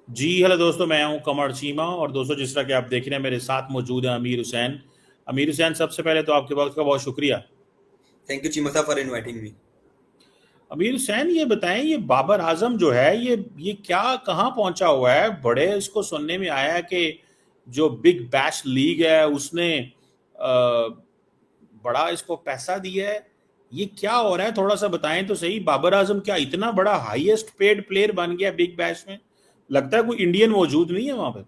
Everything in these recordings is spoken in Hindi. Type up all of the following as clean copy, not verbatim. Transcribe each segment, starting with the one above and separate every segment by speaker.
Speaker 1: जी हेलो दोस्तों, मैं हूं कमर चीमा। और दोस्तों, जिस तरह कि आप देख रहे हैं, मेरे साथ मौजूद है अमीर हुसैन। अमीर हुसैन, सबसे पहले तो आपके वक्त का बहुत शुक्रिया।
Speaker 2: थैंक यू चीमा साहब फॉर इनवाइटिंग मी।
Speaker 1: अमीर हुसैन, ये बताएं, ये बाबर आजम जो है, ये क्या कहाँ पहुंचा हुआ है? बड़े इसको सुनने में आया है कि जो बिग बैश लीग है उसने बड़ा इसको पैसा दिया है। ये क्या हो रहा है? थोड़ा सा बताएं तो सही। बाबर आजम क्या इतना बड़ा हाईएस्ट पेड प्लेयर बन गया बिग बैश में? लगता है कोई इंडियन मौजूद नहीं है वहां पर।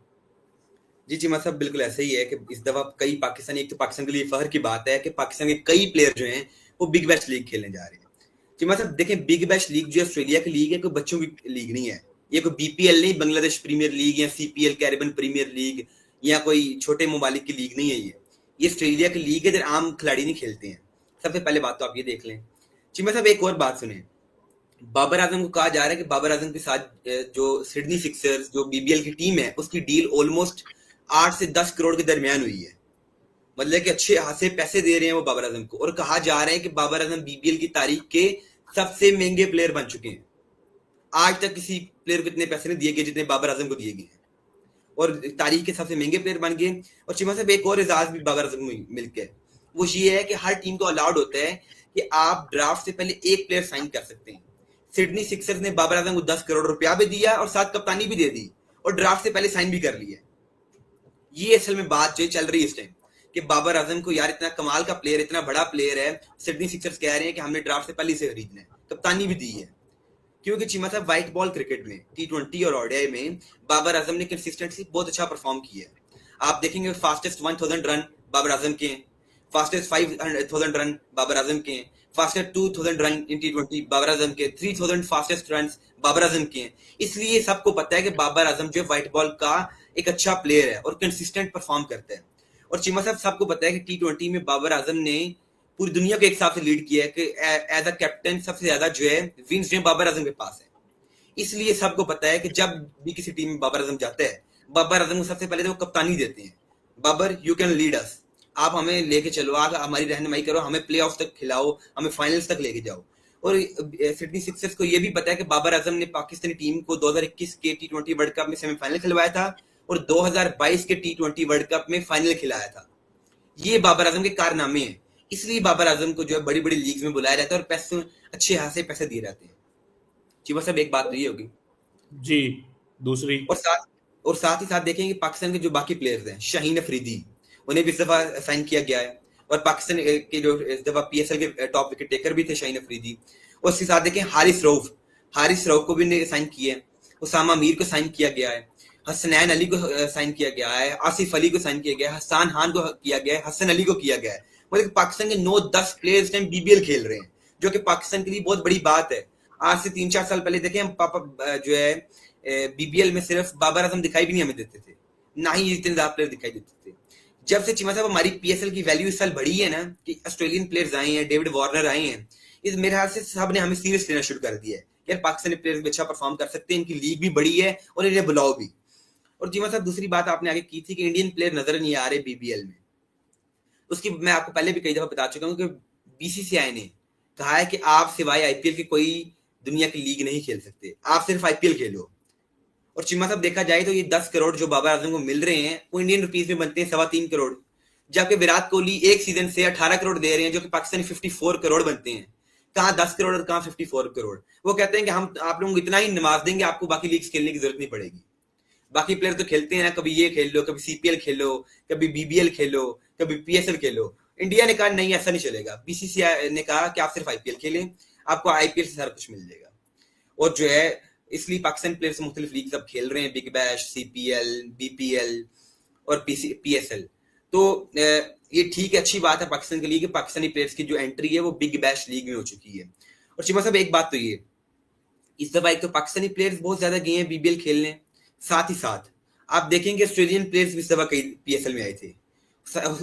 Speaker 2: जी चीमा साहब बिल्कुल ऐसे ही है कि इस दफा कई पाकिस्तानी, एक तो पाकिस्तान के लिए फख्र की बात है कि पाकिस्तान के कई प्लेयर जो हैं वो बिग बैश लीग खेलने जा रहे हैं। चीमा साहब देखें, बिग बैश लीग जो ऑस्ट्रेलिया की लीग है, कोई बच्चों की लीग नहीं है। ये कोई बीपीएल नहीं, बांग्लादेश प्रीमियर लीग या सीपीएल कैरिबियन प्रीमियर लीग या कोई छोटे ममालिक की लीग नहीं है। ये ऑस्ट्रेलिया की लीग है, जहाँ आम खिलाड़ी नहीं खेलते हैं। सबसे पहले बात तो आप ये देख लें। चीमा साहब एक और बात सुने। बाबर आजम को कहा जा रहा है कि बाबर आजम के साथ जो सिडनी सिक्सर्स जो बीबीएल की टीम है उसकी डील ऑलमोस्ट 8 से 10 करोड़ के दरमियान हुई है। मतलब कि अच्छे खासे पैसे दे रहे हैं वो बाबर आजम को, और कहा जा रहा है कि बाबर आजम बीबीएल की तारीख के सबसे महंगे प्लेयर बन चुके हैं। आज तक किसी प्लेयर को इतने पैसे नहीं दिए गए जितने बाबर आजम को दिए गए हैं, और तारीख के सबसे महंगे प्लेयर बन गए। और चिमा साहब एक और एजाज भी बाबर आजम को मिल गया, वो ये है कि हर टीम को अलाउड होता है कि आप ड्राफ्ट से पहले एक प्लेयर साइन कर सकते हैं। सिडनी सिक्सर्स ने बाबर आजम को 10 करोड़ रुपया भी दिया और साथ कप्तानी भी दे दी, और ड्राफ्ट से पहले साइन भी कर लिया। ये असल में बात जो चल रही है इस टाइम कि बाबर आजम को, यार इतना कमाल का प्लेयर, इतना बड़ा प्लेयर है, सिडनी सिक्सर्स कह रहे हैं कि हमने ड्राफ्ट से पहले से खरीदना है, कप्तानी भी दी है। क्योंकि चीमा साहब व्हाइट बॉल क्रिकेट में T20 और ओडीआई में बाबर आजम ने कंसिस्टेंटली बहुत अच्छा परफॉर्म किया है। आप देखेंगे फास्टेस्ट 1000 रन बाबर आजम के हैं, फास्टेस्ट 5000 रन बाबर आजम के हैं, fastest 2000 run in T20 Babar Azam के, 3000 फास्टेस्ट रन बाबर आजम के हैं। इसलिए सबको पता है कि बाबर आजम जो व्हाइट बॉल का एक अच्छा प्लेयर है और कंसिस्टेंट परफॉर्म करता है। और चीमा साहब सबको पता है कि T20 में बाबर आजम ने पूरी दुनिया को एक हिसाब से लीड किया है कि एज अ कैप्टन सबसे ज्यादा जो है विंस जो है बाबर आजम के पास है। इसलिए सबको पता है कि जब भी किसी टीम में बाबर आजम जाता है, बाबर आजम को सबसे पहले तो वो कप्तानी देते हैं। Babar, you can lead us, आप हमें लेके चलो, आप हमारी रहनुमाई करो, हमें प्ले ऑफ तक खिलाओ, हमें फाइनल्स तक लेके जाओ। और सिडनी सिक्सर्स को यह भी पता है कि बाबर आजम ने पाकिस्तानी टीम को 2021 के T20 वर्ल्ड कप में सेमीफाइनल खिलवाया था और 2022 के T20 वर्ल्ड कप में फाइनल खिलाया था। ये बाबर आजम के कारनामे हैं। इसलिए बाबर आजम को जो है बड़ी बड़ी लीग में बुलाया जाता है और पैसे, अच्छे खासे पैसे दिए जाते हैं। जी बस, अब एक बात तो ये होगी।
Speaker 1: जी। दूसरी।
Speaker 2: और साथ और साथ ही साथ देखेंगे पाकिस्तान के जो बाकी प्लेयर्स हैं, शाहीन अफरीदी, उन्हें भी इस दफा साइन किया गया है। और पाकिस्तान के जो इस दफा पीएसएल के टॉप विकेट टेकर भी थे शाहीन अफरीदी। और उसके साथ देखें हारिस रऊफ को भी साइन किया है। उसामा मीर को साइन किया गया है। हसनैन अली को साइन किया गया है। आसिफ अली को साइन किया गया है। हसान खान को किया गया है। हसन अली को किया गया है। मतलब पाकिस्तान के 9-10 प्लेयर्स टाइम बीबीएल खेल रहे हैं, जो कि पाकिस्तान के लिए बहुत बड़ी बात है। आज से 3-4 साल पहले देखें हम पापा जो है बीबीएल में सिर्फ बाबर आजम दिखाई भी नहीं हमें देते थे, ना ही इतने ज्यादा प्लेयर दिखाई देते थे। जब से चिमा साहब हमारी पीएसएल की वैल्यू इस साल बढ़ी है ना, कि ऑस्ट्रेलियन प्लेयर्स आए हैं, डेविड वार्नर आए हैं, इस मेरे ख्याल से सब ने हमें सीरियस लेना शुरू कर दिया है। यार पाकिस्तानी प्लेयर्स भी अच्छा परफॉर्म कर सकते हैं, इनकी लीग भी बड़ी है और इन्हें बुलाओ भी। और जिमा साहब दूसरी बात आपने आगे की थी कि इंडियन प्लेयर नजर नहीं आ रहे बीबीएल में, उसकी मैं आपको पहले भी कई दफा बता चुका हूँ कि बीसीसीआई ने कहा है कि आप सिवाय आईपीएल की कोई दुनिया की लीग नहीं खेल सकते, आप सिर्फ आईपीएल खेलो। और चिम्मा साहब देखा जाए तो ये 10 करोड़ जो बाबर आजम को मिल रहे हैं वो इंडियन रुपीज में बनते हैं 3.25 करोड़, जबकि विराट कोहली एक सीजन से 18 करोड़ दे रहे हैं, जो कि पाकिस्तानी 54 करोड़ बनते हैं। कहाँ 10 करोड़ और कहाँ 54 करोड़। वो कहते हैं कि हम आप लोगों को इतना ही नवाज देंगे, आपको बाकी लीग्स खेलने की जरूरत नहीं पड़ेगी। बाकी प्लेयर तो खेलते हैं ना, कभी ये खेल लो, कभी सीपीएल खेलो, कभी बीबीएल खेलो, कभी पीएसएल खेलो। इंडिया ने कहा नहीं, ऐसा नहीं चलेगा। बीसीसीआई ने कहा कि आप सिर्फ आईपीएल खेलें, आपको आईपीएल से सारा कुछ मिल जाएगा। और जो है इसलिए पाकिस्तान प्लेयर्स मुख्तलिफ लीग अब खेल रहे हैं, बिग बैश, सीपीएल, बीपीएल और पीएसएल। तो ये ठीक है, अच्छी बात है पाकिस्तान के लिए कि पाकिस्तानी प्लेयर्स की जो एंट्री है वो बिग बैश लीग में हो चुकी है। और चिमा साहब एक बात तो ये, इस दफा एक तो पाकिस्तानी प्लेयर्स बहुत ज्यादा गए हैं बीबीएल खेलने, साथ ही साथ आप देखेंगे ऑस्ट्रेलियन प्लेयर्स भी इस दफा कई पीएसएल में आए थे।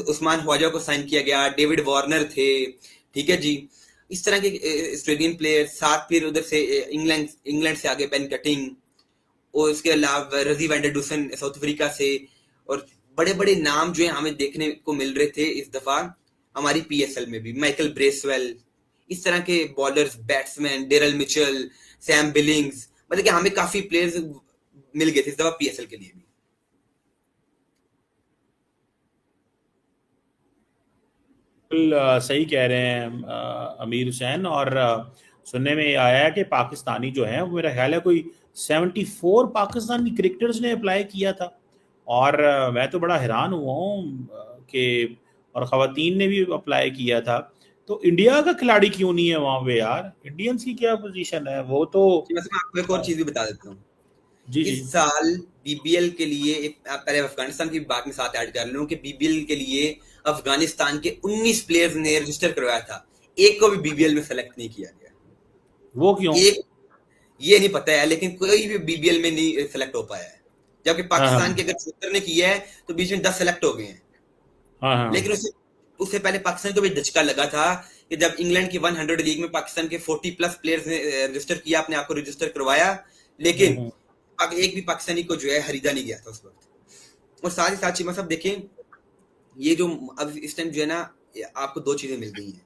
Speaker 2: उस्मान ख्वाजा को साइन किया गया, डेविड वार्नर थे, ठीक है जी। इस तरह के ऑस्ट्रेलियन प्लेयर, साथ फिर उधर से इंग्लैंड से आगे बेन कटिंग, और उसके अलावा रजी वैंडरडूसन साउथ अफ्रीका से। और बड़े बड़े नाम जो है हमें देखने को मिल रहे थे इस दफा हमारी पीएसएल में भी, माइकल ब्रेसवेल, इस तरह के bowlers, batsman, Daryl Mitchell, Sam Billings, मतलब कि हमें काफी प्लेयर्स मिल गए थे इस दफा पीएसएल के लिए भी।
Speaker 1: बिल्कुल सही कह रहे हैं अमीर हुसैन। और सुनने में ये आया है कि पाकिस्तानी जो है वो मेरा ख्याल है कोई 74 पाकिस्तानी क्रिकेटर्स ने अप्लाई किया था। और मैं तो बड़ा हैरान हुआ हूँ कि और ख़वातीन ने भी अप्लाई किया था। तो इंडिया का खिलाड़ी क्यों नहीं है वहाँ पे यार? इंडियंस की क्या पोजीशन है वो तो?
Speaker 2: जी, मैं आपको एक और चीज भी बता देता हूँ।
Speaker 1: जी जी।
Speaker 2: इस साल बीबीएल के लिए पहले अफगानिस्तान की बात में साथ ऐड कर लूं कि बीबीएल के लिए अफगानिस्तान के 19 प्लेयर्स ने रजिस्टर करवाया था, एक को भी बीबीएल में सेलेक्ट नहीं किया गया।
Speaker 1: वो क्यों?
Speaker 2: एक ये नहीं पता है, लेकिन कोई भी बीबीएल में नहीं सेलेक्ट हो पाया है। जबकि
Speaker 1: हाँ
Speaker 2: पाकिस्तान के
Speaker 1: हाँ
Speaker 2: अगर 70 ने किया है तो बीच में 10 सेलेक्ट हो गए हैं।
Speaker 1: हाँ हाँ।
Speaker 2: लेकिन उससे उससे पहले पाकिस्तान को भी झटका लगा था कि जब इंग्लैंड की 100 लीग में पाकिस्तान के 40 प्लस प्लेयर्स ने रजिस्टर किया, अपने आप को रजिस्टर करवाया, लेकिन
Speaker 1: हम्म।
Speaker 2: एक भी पाकिस्तानी को जो है खरीदा नहीं गया था उस वक्त। और साथ ही साथ चीमा साहब देखें, ये जो अब इस टाइम जो है ना, आपको दो चीजें मिल गई हैं।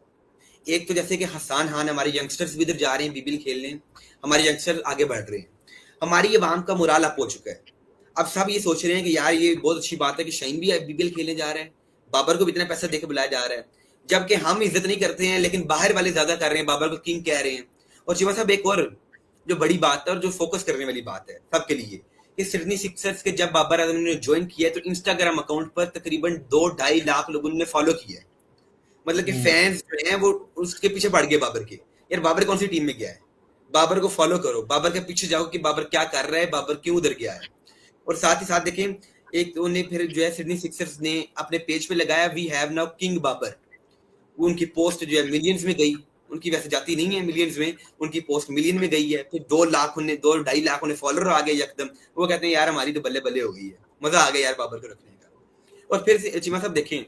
Speaker 2: एक तो जैसे कि हसान खान, हमारे यंगस्टर्स भी इधर जा रहे हैं बीबीएल खेलने, हमारे यंगस्टर आगे बढ़ रहे हैं, हमारी अवाम का मुराल अप हो चुका है। अब सब ये सोच रहे हैं कि यार ये बहुत अच्छी बात है कि शाहीन भी बीबीएल खेलने जा रहा है, बाबर को भी इतना पैसा देकर बुलाया जा रहा है, जबकि हम इज्जत नहीं करते हैं, लेकिन बाहर वाले ज्यादा कर रहे हैं, बाबर को किंग कह रहे हैं। और चीमा साहब एक और जो बड़ी बात है और जो फोकस करने वाली बात है सबके लिए, कि सिडनी सिक्सर्स के जब बाबर आजम ने ज्वाइन किया है तो इंस्टाग्राम अकाउंट पर तकरीबन 2-2.5 लाख लोगों ने फॉलो किया है। मतलब कि
Speaker 1: हम्म।
Speaker 2: फैंस जो हैं वो उसके पीछे बढ़ गए बाबर के। यार बाबर कौन सी टीम में गया है? बाबर को फॉलो करो, बाबर के पीछे जाओ कि बाबर क्या कर रहा है, बाबर क्यों उधर गया है। और साथ ही साथ देखें, एक तो उन्हें फिर जो है सिडनी सिक्सर्स ने अपने पेज पे लगाया, we have now king Babar. वो उनकी पोस्ट जो है मिलियंस में गई, उनकी वैसे जाती नहीं है मिलियंस में, उनकी पोस्ट मिलियन में गई है। फिर 2 लाख उन्हें 2-2.5 लाख उन्हें फॉलोअर आ गए एकदम। वो कहते हैं यार हमारी तो बल्ले बल्ले हो गई है, मजा आ गया यार बाबर को रखने का। और फिर चीमा साहब देखें,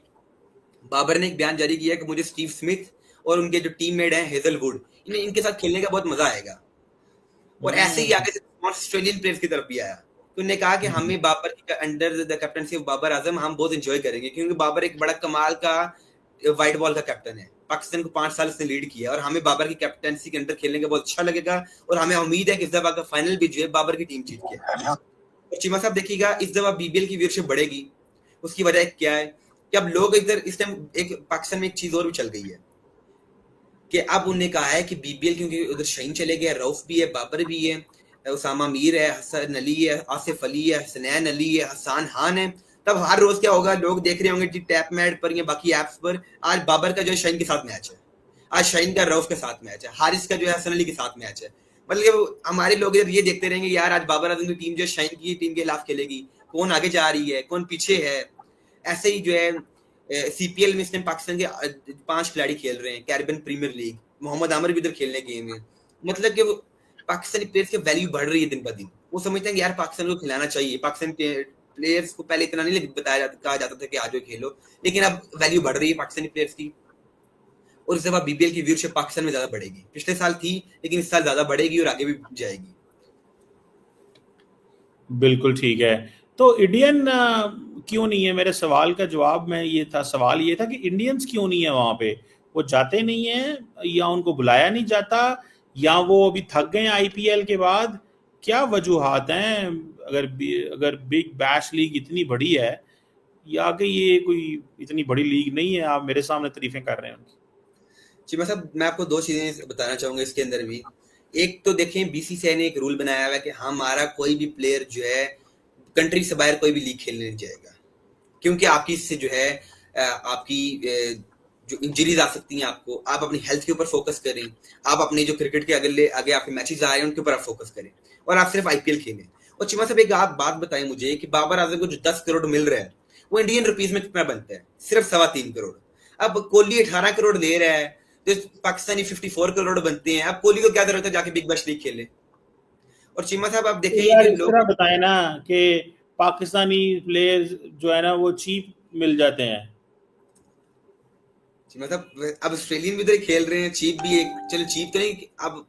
Speaker 2: बाबर ने एक बयान जारी किया कि मुझे स्टीव स्मिथ और उनके जो टीममेट हैं हेजलवुड, इनके साथ खेलने का बहुत मजा आएगा। और ऐसे ही आगे से ऑस्ट्रेलियन प्लेयर्स की तरफ भी आया, तो उन्होंने कहा कि हमें बाबर के under the captaincy of Babar Azam हम बहुत एंजॉय करेंगे, क्योंकि बाबर एक बड़ा कमाल का व्हाइट बॉल का कैप्टन है। पाकिस्तान को 5 साल से लीड किया और हमें बाबर की कैप्टनसी के अंडर खेलने का बहुत अच्छा लगेगा। और हमें उम्मीद है कि इस दफा का फाइनल भी जो है बाबर की टीम जीत के। और चीमा साहब देखिएगा, इस दफा बीबीएल की व्यूअरशिप बढ़ेगी। उसकी वजह क्या है कि अब लोग इधर इस टाइम एक पाकिस्तान में एक चीज और भी चल गई है कि अब उन्होंने कहा है कि बीबीएल, क्योंकि उधर शाहीन चले गए, रऊफ भी है, बाबर भी है, उसामा मीर है, हसन अली है, आसिफ अली है, हसनैन अली है, हसान खान है। तब हर रोज क्या होगा, लोग देख रहे होंगे टैप मैट पर या बाकी एप्स पर, आज बाबर का जो है शाहीन के साथ मैच है, आज शाहीन का रऊफ के साथ मैच है, हारिस का जो है हसन अली के साथ मैच है। मतलब हमारे लोग ये देखते रहेंगे यार आज बाबर आजम की टीम जो है शाहीन की टीम के खिलाफ खेलेगी, कौन आगे जा रही है, कौन पीछे है। ऐसे ही जो है सीपीएल में इस टाइम पाकिस्तान के 5 खिलाड़ी खेल रहे हैं, Caribbean Premier League, Mohammad Amir भी इधर खेलने गए हैं। मतलब कि पाकिस्तानी प्लेयर्स की वैल्यू बढ़ रही है दिन ब दिन। वो समझते हैं कि यार पाकिस्तान को खिलाना चाहिए। पाकिस्तानी प्लेयर्स को पहले इतना नहीं बताया जाता, कहा जाता था कि आज खेलो, लेकिन अब वैल्यू बढ़ रही है पाकिस्तानी प्लेयर्स की। और इसके बाद बीबीएल की व्यूअरशिप पाकिस्तान में ज्यादा बढ़ेगी। पिछले साल थी, लेकिन इस साल ज्यादा बढ़ेगी और आगे भी जाएगी।
Speaker 1: बिल्कुल ठीक है। तो इंडियन क्यों नहीं है? मेरे सवाल का जवाब में ये था, सवाल ये था कि इंडियंस क्यों नहीं है वहां पे? वो जाते नहीं है या उनको बुलाया नहीं जाता या वो अभी थक गए आईपीएल के बाद? क्या वजूहात हैं? अगर बिग बैश लीग इतनी बड़ी है या कि ये कोई इतनी बड़ी लीग नहीं है, आप मेरे सामने तारीफें कर रहे हैं उनकी।
Speaker 2: जी मैं आपको 2 चीजें बताना चाहूंगा इसके अंदर भी। एक तो देखें, बीसीसीआई ने एक रूल बनाया हुआ है कि हमारा कोई भी प्लेयर जो है कंट्री से बाहर कोई भी लीग खेलने नहीं जाएगा, क्योंकि आपकी इससे जो है आपकी जो इंजरीज आ सकती हैं आपको, आप अपनी हेल्थ के ऊपर फोकस करें, आप अपने जो क्रिकेट के अगले आगे आपके मैचेस आ रहे हैं उनके ऊपर आप फोकस करें और आप सिर्फ आईपीएल खेलें। और चिमा साहब एक आप बात बताएं मुझे कि बाबर आजम को जो 10 करोड़ मिल रहा है वो इंडियन रुपीज में कितना बनता है? सिर्फ 3.25 करोड़। अब कोहली 18 करोड़ दे रहा है तो पाकिस्तानी 54 करोड़ बनते हैं। अब कोहली को क्या जरूरत है जाके बिग बैश लीग खेले? और चिमा साहब आप देखें
Speaker 1: यार
Speaker 2: कि
Speaker 1: इस
Speaker 2: लोग
Speaker 1: तरह बताए ना कि पाकिस्तानी प्लेयर्स जो है ना वो चीप मिल जाते हैं।
Speaker 2: मतलब अब ऑस्ट्रेलियन भी उधर खेल रहे हैं, चीप भी एक, चलो चीप तो नहीं, अब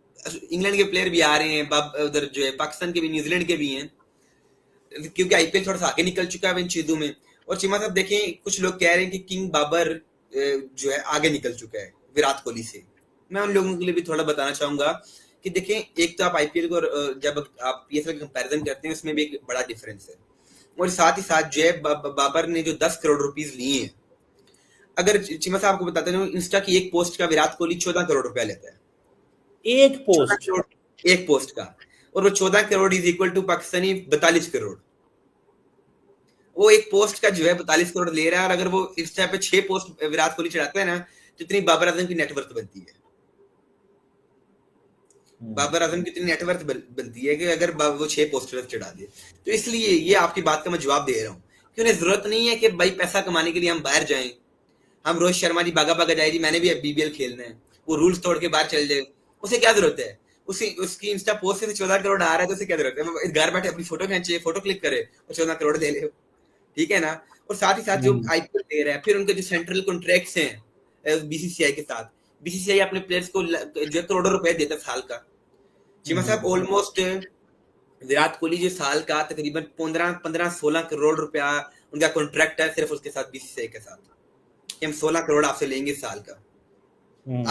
Speaker 2: इंग्लैंड के प्लेयर भी आ रहे हैं उधर जो है, पाकिस्तान के भी, न्यूजीलैंड के भी हैं, क्योंकि आईपीएल थोड़ा सा आगे निकल चुका है इन चीजों में। और चिमा साहब देखें, कुछ लोग कह रहे हैं कि किंग बाबर जो है आगे निकल चुका है विराट कोहली से। मैं उन लोगों के लिए भी थोड़ा बताना चाहूंगा कि देखें, एक तो आप आईपीएल को जब आप पीएसएल का कंपैरिजन करते हैं उसमें भी एक बड़ा डिफरेंस है, और साथ ही साथ जो है बाबर ने जो 10 करोड़ रुपीस लिए हैं, अगर चीमा साहब आपको बताते हैं इंस्टा की एक पोस्ट का विराट कोहली 14 करोड़ रुपया लेता है,
Speaker 1: एक
Speaker 2: 14
Speaker 1: पोस्ट।
Speaker 2: करोड़ एक पोस्ट का, और वो 14 crore is equal to Pakistani 42 crore. वो एक पोस्ट का जो है 42 करोड़ ले रहा है, और अगर वो इंस्टा पे 6 पोस्ट विराट कोहली चढ़ाता है ना, तो इतनी बाबर आजम की नेटवर्थ बनती है। बाबर आजम की इतनी नेटवर्थ बनती है कि अगर वो 6 पोस्टर चढ़ा दे। तो इसलिए ये आपकी बात का मैं जवाब दे रहा हूँ कि उन्हें जरूरत नहीं है कि भाई पैसा कमाने के लिए हम बाहर जाएं, हम रोहित शर्मा जी भागा भागा जाए जी मैंने भी बीबीएल खेलना है, वो रूल्स तोड़ के बाहर चल जाए, उसे क्या जरूरत है? उसकी इंस्टा पोस्ट से 14 करोड़ आ रहा है तो उसे क्या जरूरत है? घर बैठे अपनी फोटो खींचे, फोटो क्लिक करे और 14 करोड़ ले ले, ठीक है ना? और साथ ही साथ जो आईपीएल दे रहा है, फिर उनके जो सेंट्रल कॉन्ट्रैक्ट्स हैं बीसीसीआई के साथ, बीसीसीआई अपने प्लेयर्स को जो करोड़ों रुपए देता है साल का। चीमा साहब ऑलमोस्ट विराट कोहली जो साल का तकरीबन 15-16 करोड़ रुपया उनका कॉन्ट्रैक्ट है सिर्फ उसके साथ, बीसीसीआई के साथ, कि हम 16 करोड़ आपसे लेंगे साल का।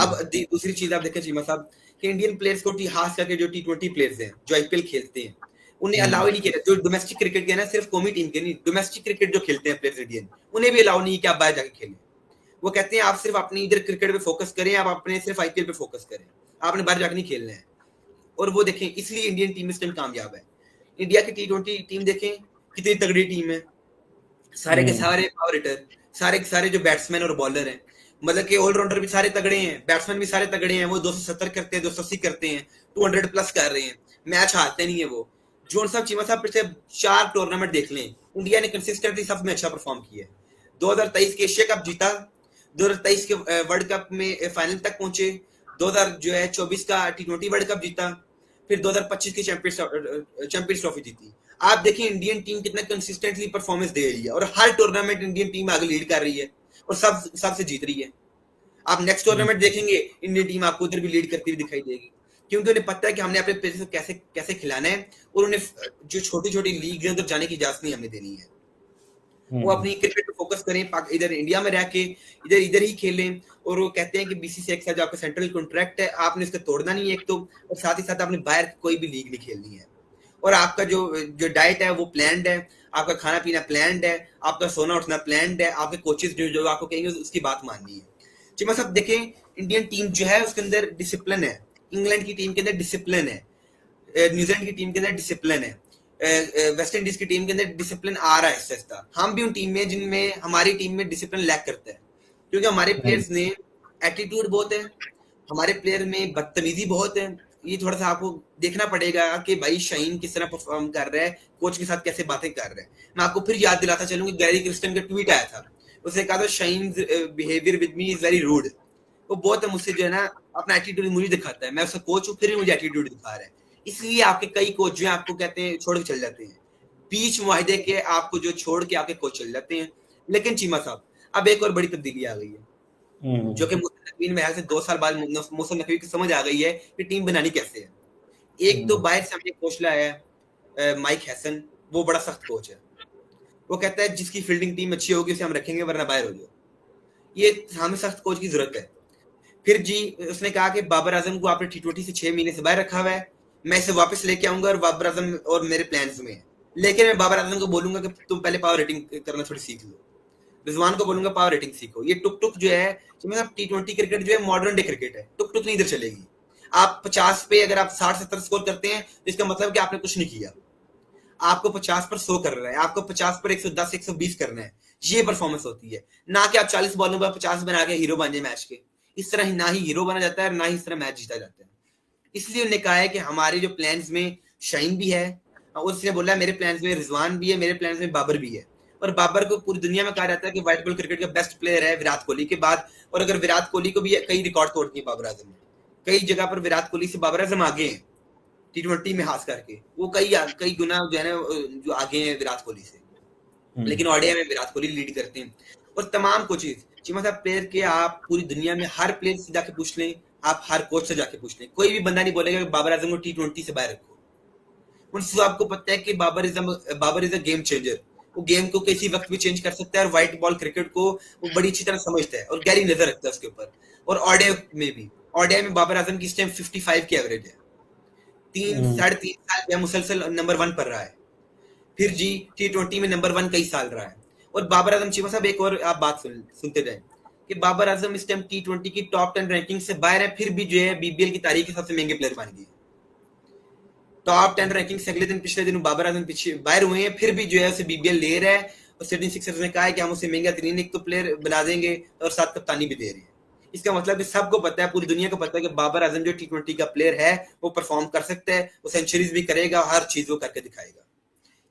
Speaker 2: अब दूसरी चीज आप देखें चीमा साहब कि इंडियन प्लेयर्स को खास करके जो टी20 प्लेयर्स हैं जो आईपीएल खेलते हैं, उन्हें अलाउ ही नहीं किया। जो डोमेस्टिक क्रिकेट के ना, सिर्फ कौमी टीम के नहीं, डोमेस्टिक क्रिकेट जो खेलते हैं प्लेयर्स इंडियन, उन्हें भी अलाउ नहीं कि आप बाहर जाके खेलें। वो कहते हैं आप सिर्फ अपनी इधर क्रिकेट पे फोकस करें, आप अपने सिर्फ आईपीएल पे फोकस करें, आपने बाहर जाके नहीं खेलना है। और वो देखें, इसलिए इंडियन टीम इस टाइम कामयाब है। इंडिया की टी20 टीम देखें कितनी तगड़ी टीम है, सारे के सारे पावर हिटर, सारे के सारे जो बैट्समैन और बॉलर हैं, मतलब कि ऑलराउंडर भी सारे तगड़े हैं, बैट्समैन भी सारे तगड़े हैं। वो 270 करते हैं, 280 करते हैं, 200 प्लस कर रहे हैं, मैच हारते नहीं है वो। जोन साहब, चीमा साहब, पिछले 4 टूर्नामेंट देख लें, इंडिया ने कंसिस्टेंटली सबसे अच्छा परफॉर्म किया है। 2023 के एशिया कप जीता, 2023 के वर्ल्ड कप में फाइनल तक पहुंचे, 2024 का टी20 वर्ल्ड कप जीता, फिर 2025 की चैंपियंस ट्रॉफी जीती। आप देखें इंडियन टीम कितना कंसिस्टेंटली परफॉर्मेंस दे रही है, और हर टूर्नामेंट इंडियन टीम आगे लीड कर रही है और सबसे जीत रही है। आप नेक्स्ट टूर्नामेंट देखेंगे, इंडियन टीम आपको उधर भी लीड करती हुई दिखाई देगी, क्योंकि उन्हें पता है कि हमने अपने प्लेयर्स को कैसे कैसे खिलाना है, और उन्हें जो छोटी छोटी लीग है उधर जाने की इजाजत नहीं हमने देनी है। वो अपनी क्रिकेट पे फोकस करें, इधर इंडिया में रह के इधर ही खेलें। और वो कहते हैं कि बीसीसीआई के साथ जो आपका सेंट्रल कॉन्ट्रैक्ट है, आपने इसको तोड़ना नहीं है एक तो, और साथ ही साथ आपने बाहर कोई भी लीग नहीं खेलनी है, और आपका जो डाइट है वो प्लान्ड है, आपका खाना पीना प्लान्ड है, आपका सोना उठना प्लान्ड है, आपके कोचेस जो आपको कहेंगे उसकी बात माननी है। चीमा साहब देखें, इंडियन टीम जो है उसके अंदर डिसिप्लिन है, इंग्लैंड की टीम के अंदर डिसिप्लिन है, न्यूजीलैंड की टीम के अंदर डिसिप्लिन है, वेस्ट इंडीज की टीम के अंदर डिसिप्लिन आ रहा है आहिस्ता। हम भी उन टीम में जिनमें हमारी टीम में डिसिप्लिन लैक करता है, क्योंकि हमारे प्लेयर्स ने एटीट्यूड बहुत है, हमारे प्लेयर में बदतमीजी बहुत है। ये थोड़ा सा आपको देखना पड़ेगा कि भाई शाहीन किस तरह परफॉर्म कर रहा है, कोच के साथ कैसे बातें कर रहा है। मैं आपको फिर याद दिलाता चलूंगा, गैरी क्रिस्टन का ट्वीट आया था, उसने कहा था Shaheen behaviour with me is very rude. वो बहुत मुझसे जो है ना अपना एटीट्यूड मुझे दिखाता है, मैं उसका कोच हूँ फिर भी मुझे एटीट्यूड दिखा रहा है। इसलिए आपके कई कोच जो है आपको कहते हैं छोड़ के चल जाते हैं, बीच मुआहदे के आपको जो छोड़ के आपके कोच चल जाते हैं। लेकिन चीमा साहब, अब एक और बड़ी तब्दीली आ गई है, जो कि मोहसिन नकवी में से 2 साल बाद मोहसिन नकवी को समझ आ गई है कि टीम बनानी कैसे है। एक तो बाहर से हमने कोच लाया है माइक हैसन, वो बड़ा सख्त कोच है, वो कहता है जिसकी फील्डिंग टीम अच्छी होगी उसे हम रखेंगे वरना बाहर हो जाओ। ये हमें सख्त कोच की जरूरत है। फिर जी उसने कहा कि बाबर आजम को आपने टी20 से 6 महीने से बाहर रखा हुआ है, मैं इसे वापस लेके आऊंगा, और बाबर आजम और मेरे प्लान्स में है। लेकिन मैं बाबर आजम को बोलूंगा कि तुम पहले पावर रेटिंग करना थोड़ी सीख लो, रिजवान को बोलूंगा पावर रेटिंग सीखो। ये टुक टुक जो है मतलब टी20 क्रिकेट जो है मॉडर्न डे क्रिकेट है, टुक टुक नहीं इधर चलेगी। आप 50 पे अगर आप 60-70 स्कोर करते हैं तो इसका मतलब कि आपने कुछ नहीं किया। आपको 50 पर 100 कर रहा है, आपको 50 पर 110-120 करना है, ये परफॉर्मेंस होती है। ना कि आप 40 बॉलों पर 50 बना के हीरो बन जाए मैच के। इस तरह ना ही हीरो बना जाता है, ना ही इस तरह मैच जीता जाता है। इसलिए उन्होंने कहा है कि हमारे जो प्लान्स में शाहीन भी है, और उसने बोला मेरे प्लान्स में रिजवान भी है, मेरे प्लान्स में बाबर भी है। और बाबर को पूरी दुनिया में कहा जाता है कि व्हाइट बॉल क्रिकेट का बेस्ट प्लेयर है विराट कोहली के बाद। और अगर विराट कोहली को भी कई रिकॉर्ड तोड़ दिए बाबर आजम ने, कई जगह पर विराट कोहली से बाबर आजम आगे हैं टी20 में, खास करके वो कई गुना जो है ना जो आगे हैं विराट कोहली से। लेकिन ओडीआई में विराट कोहली लीड करते हैं। और तमाम कोचेज चीमा साहब प्लेयर के, आप पूरी दुनिया में हर प्लेयर से जाके पूछ लें, आप हर कोच से जाके पूछ लें, कोई भी बंदा नहीं बोलेगा कि बाबर आजम को टी20 से बाहर रखो। उनसे आपको पता है कि Babar is a game changer, वो गेम को किसी वक्त भी चेंज कर सकता है, और व्हाइट बॉल क्रिकेट को वो बड़ी अच्छी तरह समझता है और गहरी नजर रखता है उसके ऊपर। और ओडीआई में भी, ओडीआई में बाबर आजम की इस टाइम 55 की एवरेज है, साढ़े 3 साल या मुसलसल नंबर 1 पर रहा है। फिर जी T20 में नंबर 1 कई साल रहा है। और बाबर आजम चीमा साहब एक और आप बात सुनते जाए कि बाबर आजम इस टाइम T20 की टॉप 10 रैंकिंग से बाहर है, फिर भी जो है बीबीएल की तारीख के सबसे महंगे प्लेयर बन गए। टॉप 10 रैंकिंग से अगले दिन पिछले दिन बाबर आजम पीछे बाहर हुए हैं, फिर भी जो है उसे बीबीएल ले रहा है। और सिडनी सिक्सर्स ने कहा है कि हम उसे महंगा तरीन एक तो प्लेयर बना देंगे और साथ कप्तानी भी दे रहे हैं। इसका मतलब सबको पता है, पूरी दुनिया को पता है कि बाबर आजम जो T20 का प्लेयर है वो परफॉर्म कर सकता है, वो सेंचुरीज भी करेगा, हर चीज वो करके दिखाएगा।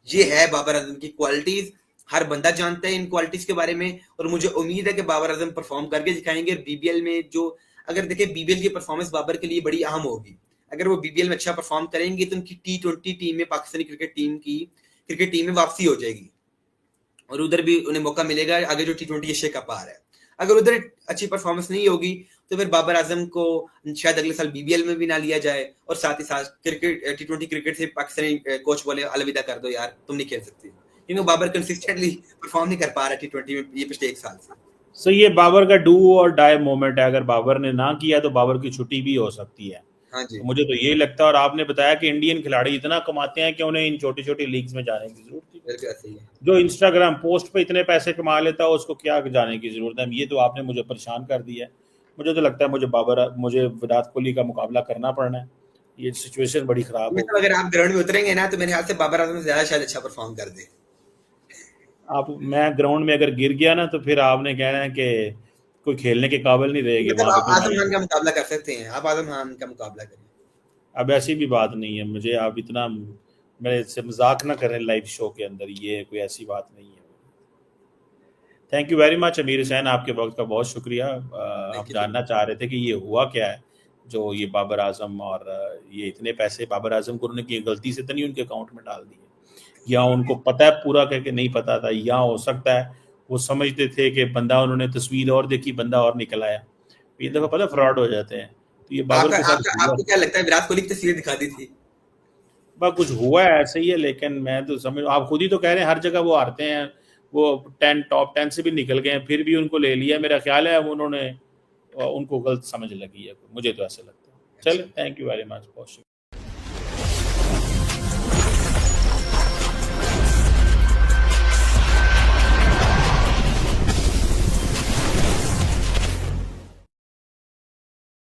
Speaker 2: ये है बाबर आजम की क्वालिटीज। हर बंदा जानता है इन क्वालिटीज के बारे में, और मुझे उम्मीद है कि बाबर आजम परफॉर्म करके दिखाएंगे। बीबीएल में जो अगर देखें बीबीएल की परफॉर्मेंस बाबर के लिए बड़ी अहम होगी। अगर वो बीबीएल में अच्छा परफॉर्म करेंगे तो उनकी T20 टीम में, पाकिस्तानी क्रिकेट टीम में वापसी हो जाएगी और उधर भी उन्हें मौका मिलेगा आगे जो T20 एशिया कप आ रहा है। अगर उधर अच्छी परफॉर्मेंस नहीं होगी तो फिर बाबर आजम को शायद अगले साल बीबीएल में भी ना लिया जाए, और साथ ही साथ T20 क्रिकेट से पाकिस्तानी कोच बोले अलविदा कर दो यार, तुम नहीं खेल सकते, क्योंकि बाबर कंसिस्टेंटली परफॉर्म नहीं कर पा रहा T20 में ये पिछले 1 साल से।
Speaker 1: सो ये बाबर का डू और डाई मोमेंट है। अगर बाबर ने ना किया तो बाबर की छुट्टी भी हो सकती है।
Speaker 2: हाँ जी,
Speaker 1: तो मुझे तो यही लगता है। और आपने बताया कि इंडियन खिलाड़ी इतना कमाते हैं कि उन्हें इन छोटी छोटी लीग्स में जाने की जरूरत थी।
Speaker 2: बिल्कुल सही है।
Speaker 1: जो इंस्टाग्राम पोस्ट पे इतने पैसे कमा लेता है उसको क्या जाने की जरूरत है। ये तो आपने मुझे परेशान कर दिया है। मुझे तो लगता है मुझे विराट कोहली का मुकाबला करना पड़ना है। ये सिचुएशन बड़ी खराब हो
Speaker 2: मतलब
Speaker 1: गई।
Speaker 2: अगर आप ग्राउंड में उतरेंगे ना तो मेरे ख्याल से बाबर आजम से ज्यादा शायद अच्छा परफॉर्म कर दे।
Speaker 1: मैं ग्राउंड में अगर गिर गया ना तो फिर आपने कहना है कि कोई खेलने के काबिल नहीं रहेगी
Speaker 2: मतलब
Speaker 1: वहां पे
Speaker 2: आप
Speaker 1: फिर
Speaker 2: आजम खान का मुकाबला कर सकते हैं, आप आजम खान का मुकाबला करें।
Speaker 1: अब ऐसी भी बात नहीं है। मुझे आप इतना मेरे से मजाक ना करें लाइव शो के अंदर, ये कोई ऐसी बात नहीं है। थैंक यू वेरी मच अमीर हुसैन, आपके वक्त का बहुत शुक्रिया। आप
Speaker 2: थैंक यू।
Speaker 1: जानना चाह रहे थे कि ये हुआ क्या है जो ये बाबर आजम और ये इतने पैसे बाबर आजम को उन्होंने गलती से तो नहीं उनके अकाउंट में डाल दिए, या उनको पता है पूरा करके नहीं पता था, या हो सकता है वो समझते थे कि बंदा, उन्होंने तस्वीर और देखी बंदा और निकल आया। ये दफ़ा पता फ्रॉड हो जाते हैं। तो ये बाबर
Speaker 2: आपका
Speaker 1: के साथ
Speaker 2: आपका
Speaker 1: हुआ,
Speaker 2: आपको क्या लगता है विराट कोहली की तस्वीर दिखा दी थी?
Speaker 1: कुछ हुआ है ऐसे ही है। लेकिन मैं तो समझ, आप खुद ही तो कह रहे हैं हर जगह वो हारते हैं। वो टॉप 10 से भी निकल गए हैं, फिर भी उनको ले लिया। मेरा ख्याल है उन्होंने उनको गलत समझ लगी है, मुझे तो ऐसा लगता है। चलो,
Speaker 2: अच्छा।
Speaker 1: थैंक यू वेरी मच, बहुत शुक्रिया।